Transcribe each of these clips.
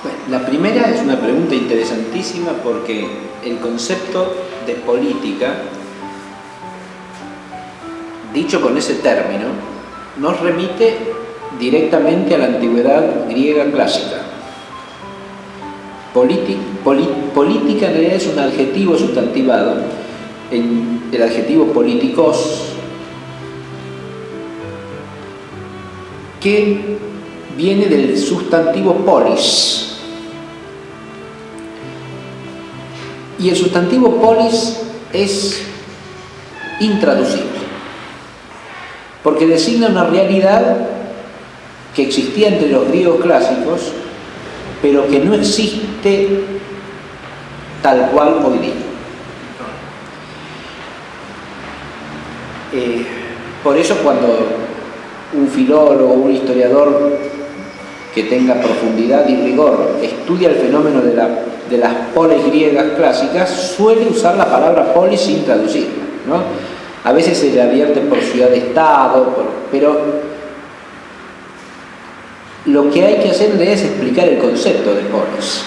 Bueno, la primera es una pregunta interesantísima porque el concepto de política, dicho con ese término, nos remite directamente a la antigüedad griega clásica. Política en realidad es un adjetivo sustantivado, el adjetivo politikos, que viene del sustantivo polis. Y el sustantivo polis es intraducible, porque designa una realidad que existía entre los griegos clásicos, pero que no existe tal cual hoy día. Por eso cuando un filólogo, un historiador que tenga profundidad y rigor estudia el fenómeno de las polis griegas clásicas, suele usar la palabra polis sin traducirla, ¿no? A veces se le advierte por ciudad-estado, pero lo que hay que hacerle es explicar el concepto de polis.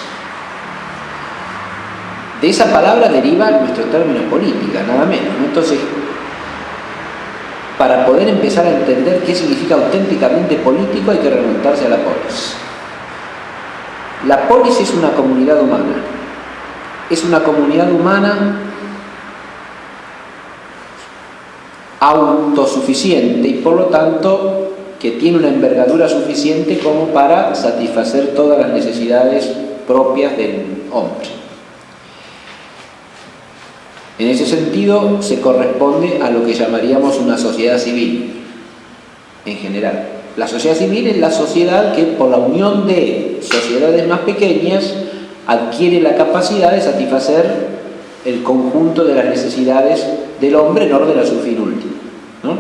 De esa palabra deriva nuestro término política, nada menos, ¿no? Entonces, para poder empezar a entender qué significa auténticamente político, hay que remontarse a la polis. La polis es una comunidad humana. Es una comunidad humana autosuficiente y por lo tanto que tiene una envergadura suficiente como para satisfacer todas las necesidades propias del hombre. En ese sentido se corresponde a lo que llamaríamos una sociedad civil en general. La sociedad civil es la sociedad que por la unión de sociedades más pequeñas adquiere la capacidad de satisfacer el conjunto de las necesidades del hombre en orden a su fin último, ¿no?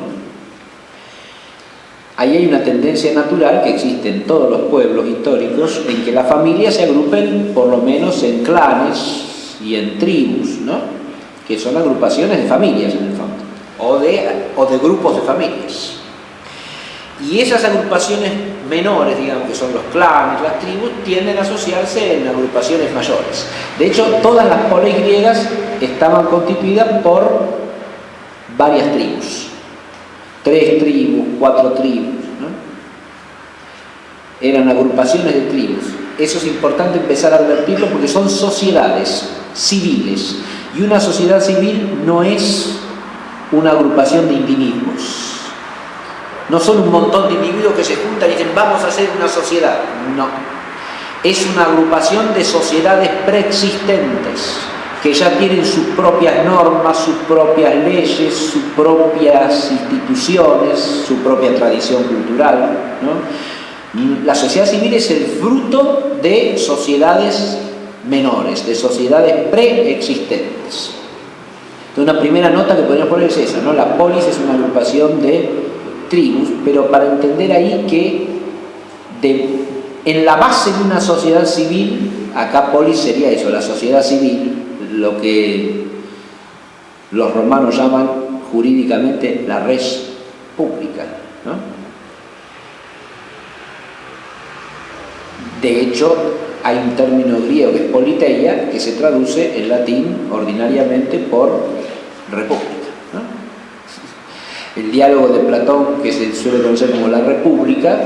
Ahí hay una tendencia natural que existe en todos los pueblos históricos en que las familias se agrupen por lo menos en clanes y en tribus, ¿no? Que son agrupaciones de familias en el fondo, o de grupos de familias. Y esas agrupaciones menores, digamos que son los clanes, las tribus, tienden a asociarse en agrupaciones mayores. De hecho, todas las polis griegas estaban constituidas por varias tribus. 3 tribus, 4 tribus, ¿no? Eran agrupaciones de tribus. Eso es importante empezar a advertirlo porque son sociedades civiles. Y una sociedad civil no es una agrupación de individuos. No son un montón de individuos que se juntan y dicen vamos a hacer una sociedad. No. Es una agrupación de sociedades preexistentes que ya tienen sus propias normas, sus propias leyes, sus propias instituciones, su propia tradición cultural, ¿no? La sociedad civil es el fruto de sociedades menores, de sociedades preexistentes. Entonces, una primera nota que podríamos poner es esa, ¿no? La polis es una agrupación de tribus, pero para entender ahí que en la base de una sociedad civil, acá polis sería eso, la sociedad civil, lo que los romanos llaman jurídicamente la res publica, ¿no? De hecho, hay un término griego que es politeia, que se traduce en latín ordinariamente por república, ¿no? El diálogo de Platón, que se suele conocer como la República,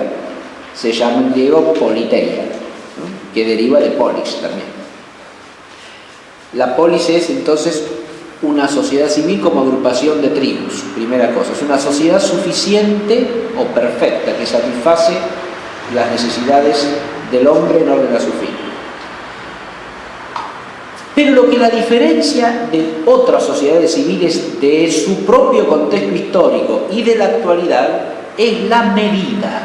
se llama en griego politeia, ¿no? Que deriva de polis también. La polis es entonces una sociedad civil como agrupación de tribus, primera cosa. Es una sociedad suficiente o perfecta que satisface las necesidades del hombre en orden a su fin. Pero lo que la diferencia de otras sociedades civiles de su propio contexto histórico y de la actualidad es la medida.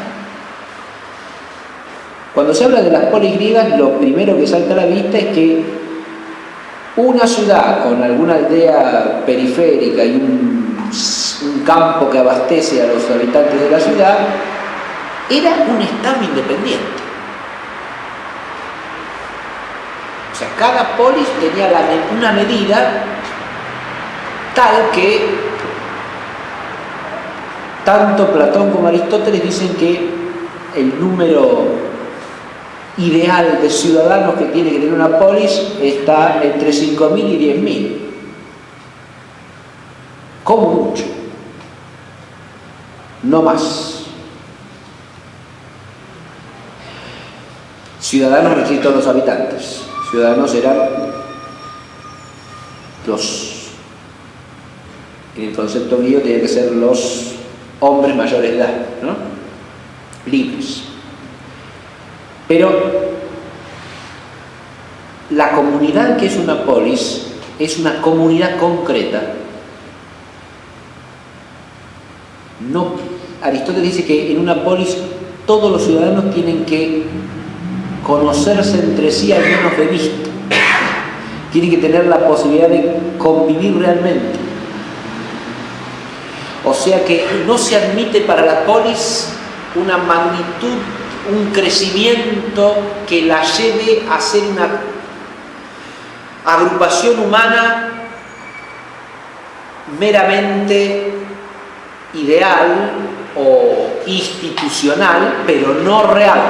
Cuando se habla de las polis griegas, lo primero que salta a la vista es que una ciudad con alguna aldea periférica y un campo que abastece a los habitantes de la ciudad era un estado independiente. O sea, cada polis tenía una medida tal que tanto Platón como Aristóteles dicen que el número ideal de ciudadanos que tiene que tener una polis está entre 5.000 y 10.000. Como mucho. No más. Ciudadanos no existen todos los habitantes. Ciudadanos eran los, en el concepto mío, tienen que ser los hombres mayores de edad, ¿no? Libres. Pero la comunidad que es una polis es una comunidad concreta. No, Aristóteles dice que en una polis todos los ciudadanos tienen que conocerse entre sí al menos de vista. Tienen que tener la posibilidad de convivir realmente. O sea que no se admite para la polis una magnitud, un crecimiento que la lleve a ser una agrupación humana meramente ideal o institucional, pero no real.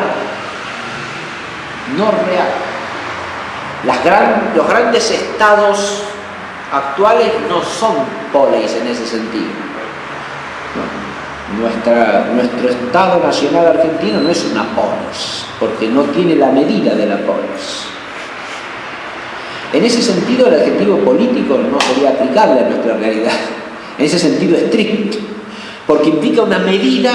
No real. Los grandes estados actuales no son polis en ese sentido. Nuestro Estado Nacional Argentino no es una polis, porque no tiene la medida de la polis. En ese sentido, el adjetivo político no sería aplicable a nuestra realidad, en ese sentido estricto, porque implica una medida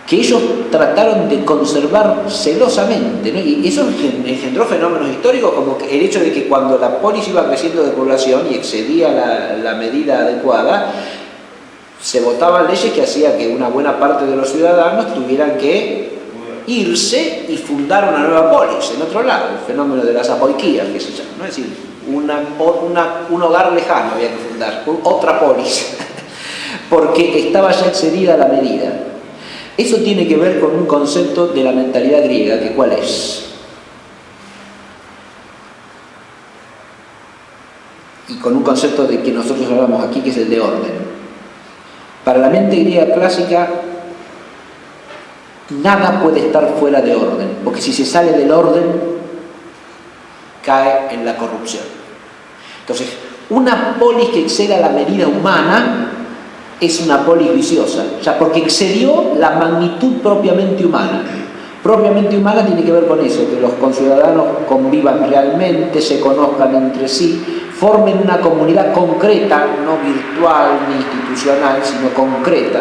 que ellos trataron de conservar celosamente, ¿no? Y eso engendró fenómenos históricos como el hecho de que cuando la polis iba creciendo de población y excedía la medida adecuada, se votaban leyes que hacían que una buena parte de los ciudadanos tuvieran que irse y fundar una nueva polis en otro lado, el fenómeno de las apoiquías, que se llama, ¿no? Es decir, un hogar lejano había que fundar, otra polis, porque estaba ya excedida la medida. Eso tiene que ver con un concepto de la mentalidad griega, que ¿cuál es? Y con un concepto de que nosotros hablamos aquí, que es el de orden. Para la mente griega clásica, nada puede estar fuera de orden, porque si se sale del orden, cae en la corrupción. Entonces, una polis que exceda la medida humana es una polis viciosa, ya porque excedió la magnitud propiamente humana. Propiamente humana tiene que ver con eso, que los conciudadanos convivan realmente, se conozcan entre sí, formen una comunidad concreta, no virtual ni institucional, sino concreta,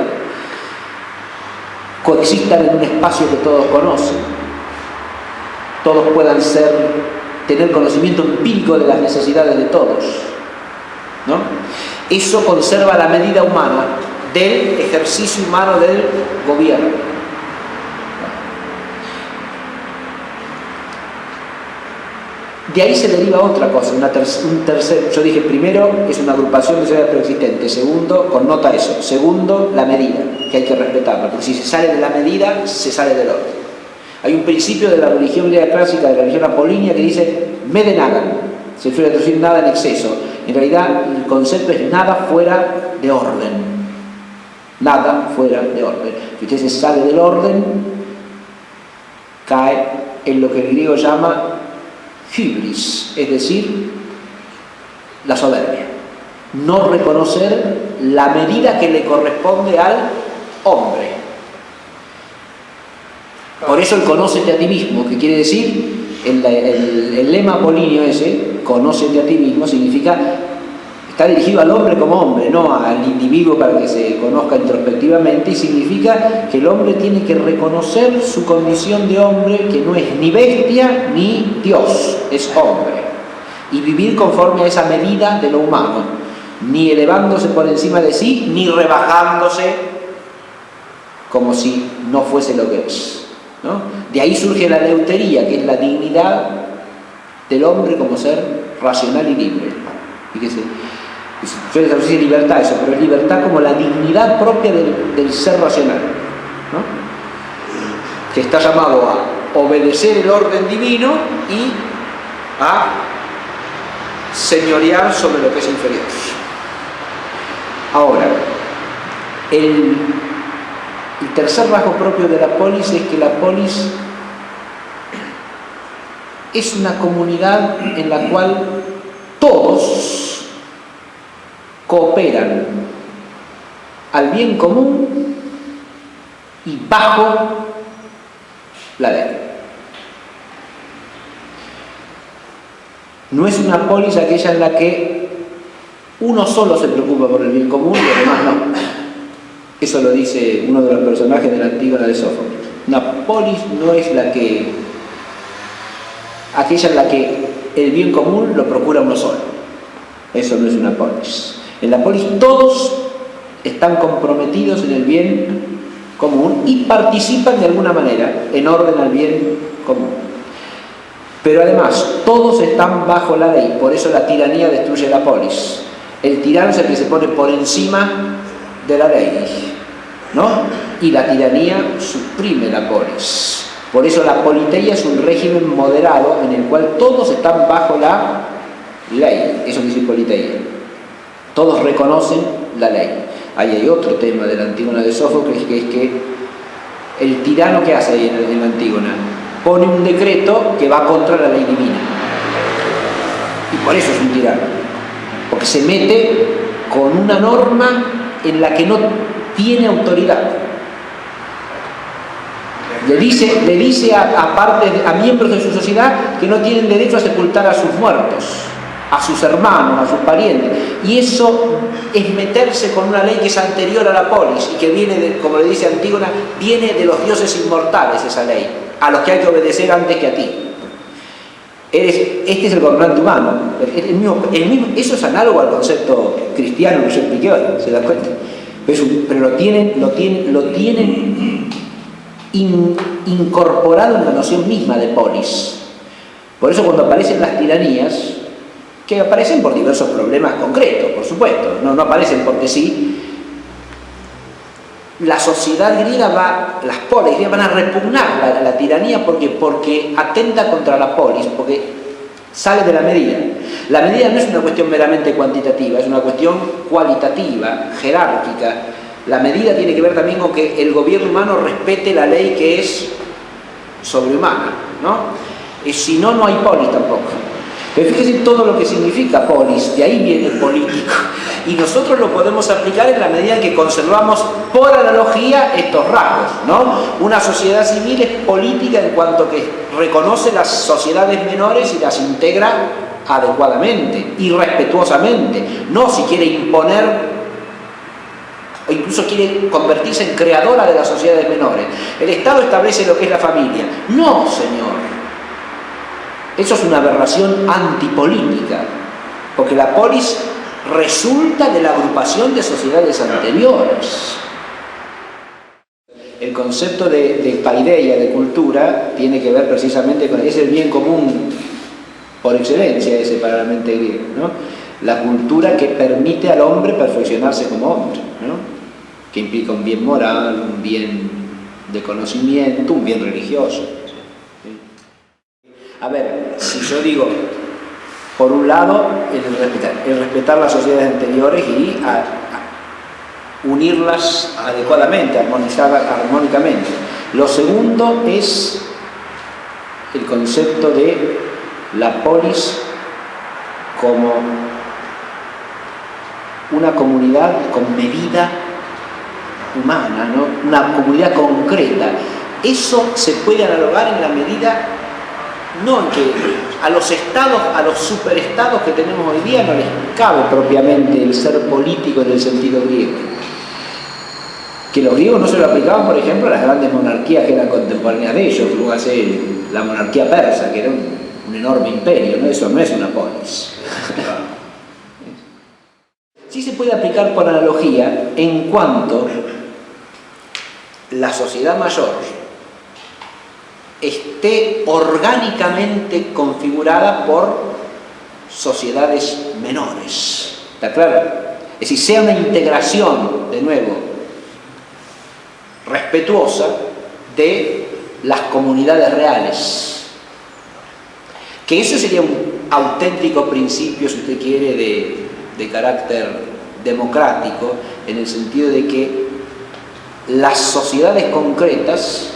coexistan en un espacio que todos conocen, todos puedan tener conocimiento empírico de las necesidades de todos, ¿no? Eso conserva la medida humana del ejercicio humano del gobierno. De ahí se deriva otra cosa, un tercer. Yo dije, primero, es una agrupación de sociedades preexistentes. Segundo, connota eso. Segundo, la medida, que hay que respetarla, porque si se sale de la medida, se sale del orden. Hay un principio de la religión griega clásica, de la religión apolínea, que dice, medenagan, se suele traducir nada en exceso. En realidad, el concepto es nada fuera de orden. Nada fuera de orden. Si usted se sale del orden, cae en lo que el griego llama hybris, es decir, la soberbia. No reconocer la medida que le corresponde al hombre. Por eso el conócete a ti mismo, que quiere decir, el lema apolíneo ese, conócete a ti mismo, significa, está dirigido al hombre como hombre, no al individuo para que se conozca introspectivamente, y significa que el hombre tiene que reconocer su condición de hombre, que no es ni bestia ni Dios, es hombre, y vivir conforme a esa medida de lo humano, ni elevándose por encima de sí, ni rebajándose como si no fuese lo que es, ¿no? De ahí surge la deutería, que es la dignidad del hombre como ser racional y libre. Fíjese, yo les traducí libertad eso, pero es libertad como la dignidad propia del ser racional, ¿no? Que está llamado a obedecer el orden divino y a señorear sobre lo que es inferior. Ahora, el tercer rasgo propio de la polis es que la polis es una comunidad en la cual todos cooperan al bien común y bajo la ley. No es una polis aquella en la que uno solo se preocupa por el bien común y los demás no. Eso lo dice uno de los personajes de la Antígona de Sófocles. Una polis no es aquella en la que el bien común lo procura uno solo. Eso no es una polis. En la polis todos están comprometidos en el bien común y participan de alguna manera en orden al bien común. Pero además, todos están bajo la ley, por eso la tiranía destruye la polis. El tirano es el que se pone por encima de la ley, ¿no? Y la tiranía suprime la polis. Por eso la politeia es un régimen moderado en el cual todos están bajo la ley. Eso dice politeia. Todos reconocen la ley. Ahí hay otro tema de la Antígona de Sófocles, que es que el tirano, ¿qué hace ahí en la Antígona? Pone un decreto que va contra la ley divina. Y por eso es un tirano. Porque se mete con una norma en la que no tiene autoridad. Le dice a miembros de su sociedad que no tienen derecho a sepultar a sus muertos, a sus hermanos, a sus parientes. Y eso es meterse con una ley que es anterior a la polis y que viene, como le dice Antígona, viene de los dioses inmortales esa ley, a los que hay que obedecer antes que a ti. Este es el gobernante humano. El mismo, eso es análogo al concepto cristiano que yo expliqué hoy, ¿se dan cuenta? Pero lo tienen incorporado en la noción misma de polis. Por eso cuando aparecen las tiranías, que aparecen por diversos problemas concretos, por supuesto, no aparecen porque sí, la sociedad griega las polis griegas van a repugnar la tiranía porque atenta contra la polis, porque sale de la medida. La medida no es una cuestión meramente cuantitativa, es una cuestión cualitativa, jerárquica. La medida tiene que ver también con que el gobierno humano respete la ley que es sobrehumana, ¿no? Y si no, no hay polis tampoco. Pero fíjense todo lo que significa polis, de ahí viene el político. Y nosotros lo podemos aplicar en la medida en que conservamos, por analogía, estos rasgos, ¿no? Una sociedad civil es política en cuanto que reconoce las sociedades menores y las integra adecuadamente y respetuosamente. No si quiere imponer o incluso quiere convertirse en creadora de las sociedades menores. El Estado establece lo que es la familia. No, señor. Eso es una aberración antipolítica, porque la polis resulta de la agrupación de sociedades anteriores. El concepto de paideia, de cultura, tiene que ver precisamente con... es el bien común por excelencia ese para la mente griega, ¿no? La cultura que permite al hombre perfeccionarse como hombre, ¿no? Que implica un bien moral, un bien de conocimiento, un bien religioso. A ver, si yo digo, por un lado, el respetar las sociedades anteriores y unirlas adecuadamente, armonizarlas armónicamente. Lo segundo es el concepto de la polis como una comunidad con medida humana, ¿no? Una comunidad concreta. Eso se puede analogar en la medida, no en que a los estados, a los superestados que tenemos hoy día no les cabe propiamente el ser político en el sentido griego. Que los griegos no se lo aplicaban, por ejemplo, a las grandes monarquías que eran contemporáneas de ellos, luego hace la monarquía persa, que era un enorme imperio, ¿no? Eso no es una polis. Sí se puede aplicar por analogía en cuanto la sociedad mayor esté orgánicamente configurada por sociedades menores. ¿Está claro? Es decir, sea una integración, de nuevo, respetuosa de las comunidades reales. Que eso sería un auténtico principio, si usted quiere, de carácter democrático, en el sentido de que las sociedades concretas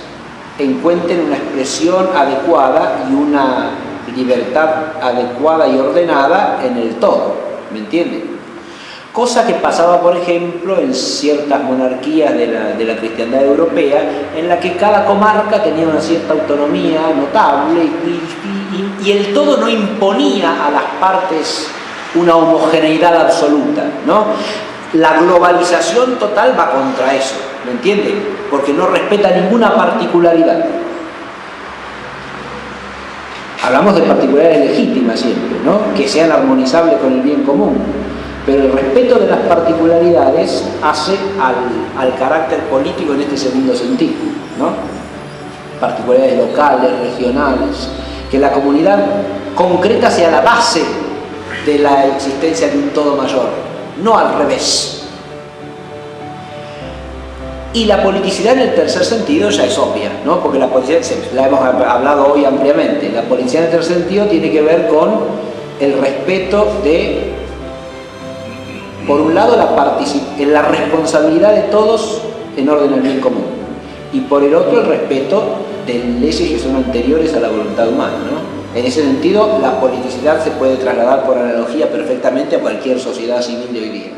encuentren una expresión adecuada y una libertad adecuada y ordenada en el todo, ¿me entienden? Cosa que pasaba, por ejemplo, en ciertas monarquías de la cristiandad europea, en la que cada comarca tenía una cierta autonomía notable y el todo no imponía a las partes una homogeneidad absoluta, ¿no? La globalización total va contra eso, ¿me entiende? Porque no respeta ninguna particularidad. Hablamos de particularidades legítimas siempre, ¿no? Que sean armonizables con el bien común. Pero el respeto de las particularidades hace al carácter político en este segundo sentido, ¿no? Particularidades locales, regionales, que la comunidad concreta sea la base de la existencia de un todo mayor, no al revés. Y la politicidad en el tercer sentido ya es obvia, ¿no? Porque la politicidad, la hemos hablado hoy ampliamente, la politicidad en el tercer sentido tiene que ver con el respeto de, por un lado, la responsabilidad de todos en orden al bien común, y por el otro, el respeto de leyes que son anteriores a la voluntad humana, ¿no? En ese sentido, la politicidad se puede trasladar por analogía perfectamente a cualquier sociedad civil de hoy día.